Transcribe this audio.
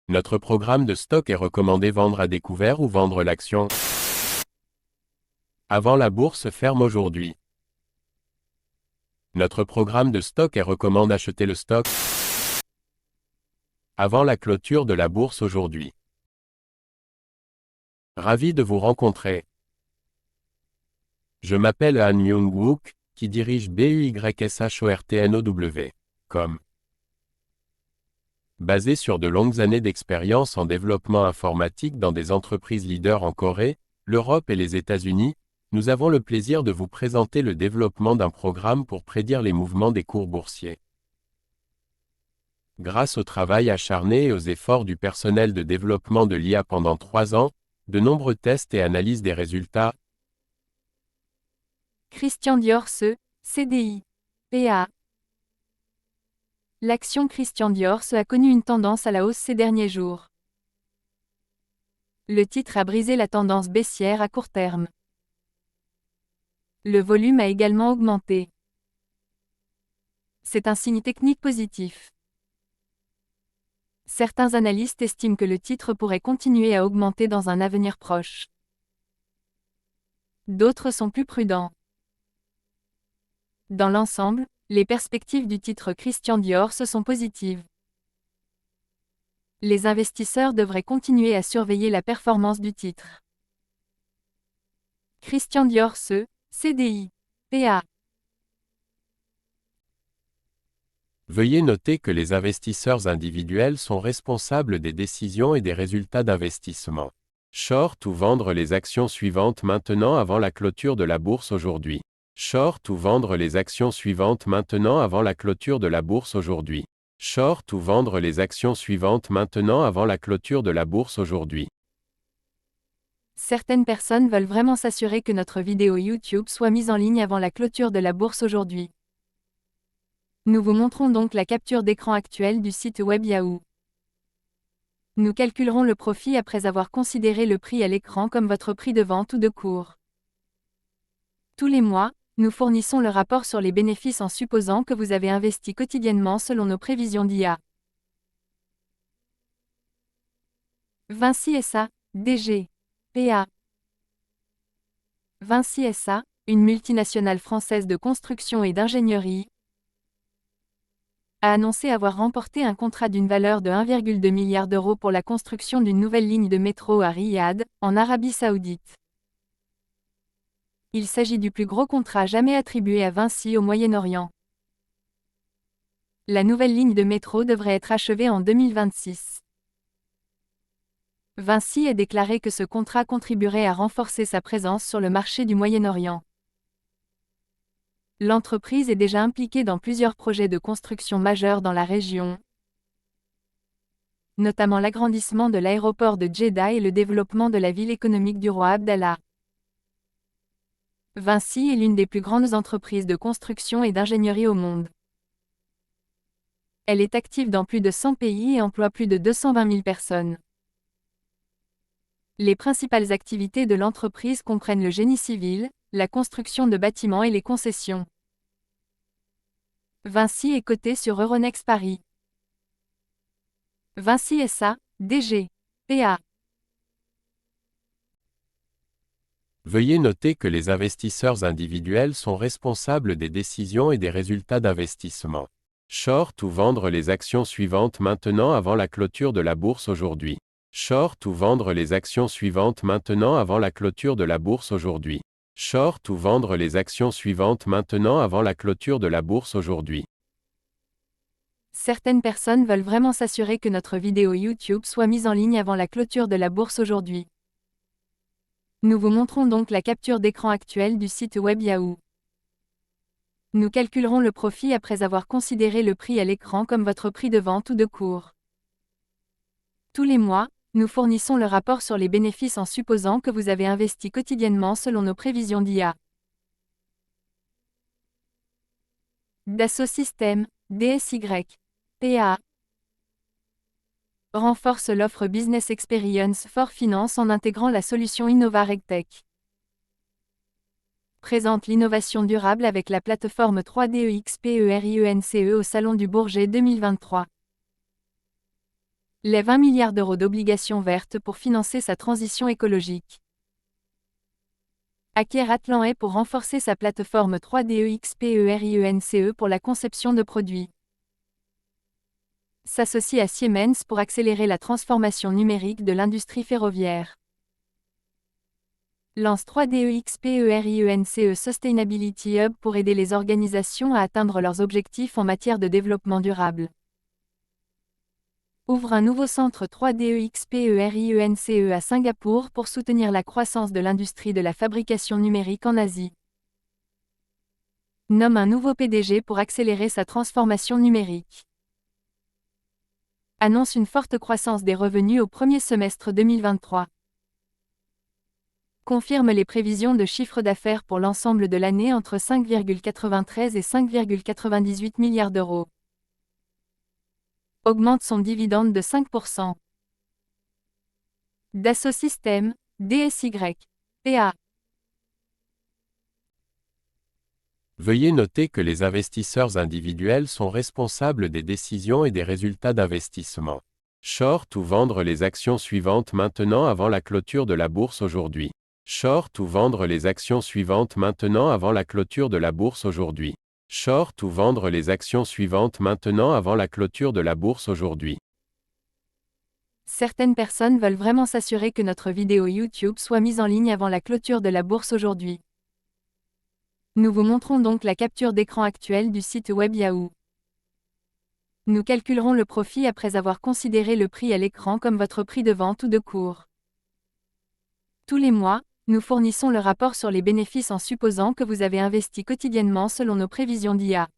Notre programme de stock est recommandé vendre à découvert ou vendre l'action avant la bourse ferme aujourd'hui. Notre programme de stock est recommande acheter le stock avant la clôture de la bourse aujourd'hui. Ravi de vous rencontrer. Je m'appelle Han Myung-wook, qui dirige BUYSHORTNOW.com. Basé sur de longues années d'expérience en développement informatique dans des entreprises leaders en Corée, l'Europe et les États-Unis, nous avons le plaisir de vous présenter le développement d'un programme pour prédire les mouvements des cours boursiers. Grâce au travail acharné et aux efforts du personnel de développement de l'IA pendant 3 ans, de nombreux tests et analyses des résultats, Christian Dior CDI, PA. L'action Christian Dior a connu une tendance à la hausse ces derniers jours. Le titre a brisé la tendance baissière à court terme. Le volume a également augmenté. C'est un signe technique positif. Certains analystes estiment que le titre pourrait continuer à augmenter dans un avenir proche. D'autres sont plus prudents. Dans l'ensemble, les perspectives du titre Christian Dior sont positives. Les investisseurs devraient continuer à surveiller la performance du titre. Christian Dior CDI, PA. Veuillez noter que les investisseurs individuels sont responsables des décisions et des résultats d'investissement. Short ou vendre les actions suivantes maintenant avant la clôture de la bourse aujourd'hui. Short ou vendre les actions suivantes maintenant avant la clôture de la bourse aujourd'hui. Short ou vendre les actions suivantes maintenant avant la clôture de la bourse aujourd'hui. Certaines personnes veulent vraiment s'assurer que notre vidéo YouTube soit mise en ligne avant la clôture de la bourse aujourd'hui. Nous vous montrons donc la capture d'écran actuelle du site web Yahoo. Nous calculerons le profit après avoir considéré le prix à l'écran comme votre prix de vente ou de cours. Tous les mois, nous fournissons le rapport sur les bénéfices en supposant que vous avez investi quotidiennement selon nos prévisions d'IA. Vinci SA, DG, PA. Vinci SA, une multinationale française de construction et d'ingénierie, a annoncé avoir remporté un contrat d'une valeur de 1,2 milliard d'euros pour la construction d'une nouvelle ligne de métro à Riyad, en Arabie Saoudite. Il s'agit du plus gros contrat jamais attribué à Vinci au Moyen-Orient. La nouvelle ligne de métro devrait être achevée en 2026. Vinci a déclaré que ce contrat contribuerait à renforcer sa présence sur le marché du Moyen-Orient. L'entreprise est déjà impliquée dans plusieurs projets de construction majeurs dans la région, notamment l'agrandissement de l'aéroport de Jeddah et le développement de la ville économique du roi Abdallah. Vinci est l'une des plus grandes entreprises de construction et d'ingénierie au monde. Elle est active dans plus de 100 pays et emploie plus de 220 000 personnes. Les principales activités de l'entreprise comprennent le génie civil, la construction de bâtiments et les concessions. Vinci est coté sur Euronext Paris. Vinci SA, DG, PA. Veuillez noter que les investisseurs individuels sont responsables des décisions et des résultats d'investissement. Short ou vendre les actions suivantes maintenant avant la clôture de la bourse aujourd'hui. Short ou vendre les actions suivantes maintenant avant la clôture de la bourse aujourd'hui. Short ou vendre les actions suivantes maintenant avant la clôture de la bourse aujourd'hui. Certaines personnes veulent vraiment s'assurer que notre vidéo YouTube soit mise en ligne avant la clôture de la bourse aujourd'hui. Nous vous montrons donc la capture d'écran actuelle du site web Yahoo. Nous calculerons le profit après avoir considéré le prix à l'écran comme votre prix de vente ou de cours. Tous les mois, nous fournissons le rapport sur les bénéfices en supposant que vous avez investi quotidiennement selon nos prévisions d'IA. Dassault Systèmes, DSY, PA. Renforce l'offre Business Experience for Finance en intégrant la solution Innova RegTech. Présente l'innovation durable avec la plateforme 3D EXPERIENCE au Salon du Bourget 2023. lève 1 milliard d'euros d'obligations vertes pour financer sa transition écologique. Acquiert Atlanhay pour renforcer sa plateforme 3D EXPERIENCE pour la conception de produits. S'associe à Siemens pour accélérer la transformation numérique de l'industrie ferroviaire. Lance 3D EXPERIENCE Sustainability Hub pour aider les organisations à atteindre leurs objectifs en matière de développement durable. Ouvre un nouveau centre 3D EXPERIENCE à Singapour pour soutenir la croissance de l'industrie de la fabrication numérique en Asie. Nomme un nouveau PDG pour accélérer sa transformation numérique. Annonce une forte croissance des revenus au premier semestre 2023. Confirme les prévisions de chiffre d'affaires pour l'ensemble de l'année entre 5,93 et 5,98 milliards d'euros. Augmente son dividende de 5%. Dassault Systèmes, DSY, PA. Veuillez noter que les investisseurs individuels sont responsables des décisions et des résultats d'investissement. Short ou vendre les actions suivantes maintenant avant la clôture de la bourse aujourd'hui. Short ou vendre les actions suivantes maintenant avant la clôture de la bourse aujourd'hui. Short ou vendre les actions suivantes maintenant avant la clôture de la bourse aujourd'hui. Certaines personnes veulent vraiment s'assurer que notre vidéo YouTube soit mise en ligne avant la clôture de la bourse aujourd'hui. Nous vous montrons donc la capture d'écran actuelle du site web Yahoo. Nous calculerons le profit après avoir considéré le prix à l'écran comme votre prix de vente ou de cours. Tous les mois, nous fournissons le rapport sur les bénéfices en supposant que vous avez investi quotidiennement selon nos prévisions d'IA.